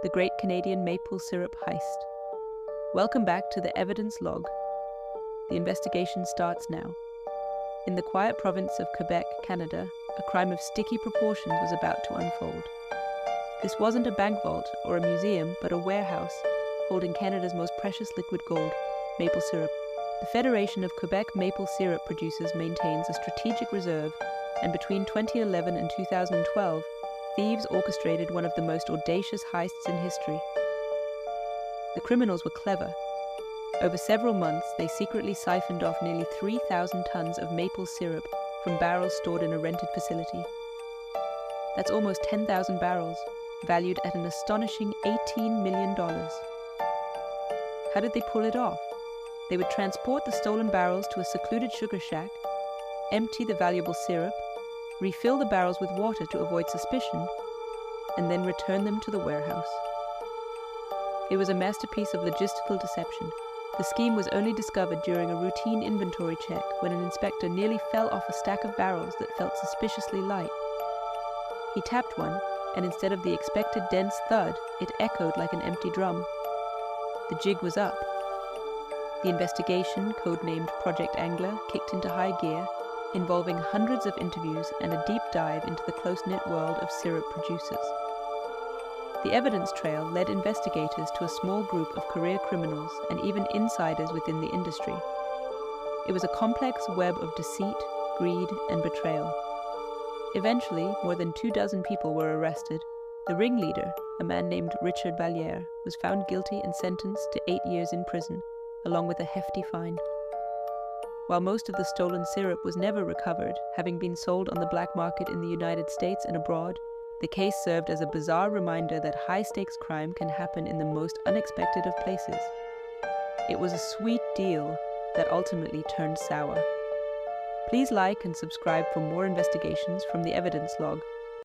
the Great Canadian Maple Syrup Heist. Welcome back to the evidence log. The investigation starts now. In the quiet province of Quebec, Canada, a crime of sticky proportions was about to unfold. This wasn't a bank vault or a museum, but a warehouse holding Canada's most precious liquid gold, maple syrup. The Federation of Quebec Maple Syrup Producers maintains a strategic reserve, and between 2011 and 2012, thieves orchestrated one of the most audacious heists in history. The criminals were clever. Over several months, they secretly siphoned off nearly 3,000 tons of maple syrup from barrels stored in a rented facility. That's almost 10,000 barrels, valued at an astonishing $18 million. How did they pull it off? They would transport the stolen barrels to a secluded sugar shack, empty the valuable syrup, refill the barrels with water to avoid suspicion, and then return them to the warehouse. It was a masterpiece of logistical deception. The scheme was only discovered during a routine inventory check when an inspector nearly fell off a stack of barrels that felt suspiciously light. He tapped one, and instead of the expected dense thud, it echoed like an empty drum. The jig was up. The investigation, codenamed Project Angler, kicked into high gear, involving hundreds of interviews and a deep dive into the close-knit world of syrup producers. The evidence trail led investigators to a small group of career criminals and even insiders within the industry. It was a complex web of deceit, greed, and betrayal. Eventually, more than 24 people were arrested. The ringleader, a man named Richard Valliere, was found guilty and sentenced to 8 years in prison, along with a hefty fine. While most of the stolen syrup was never recovered, having been sold on the black market in the United States and abroad, the case served as a bizarre reminder that high-stakes crime can happen in the most unexpected of places. It was a sweet deal that ultimately turned sour. Please like and subscribe for more investigations from the Evidence Log.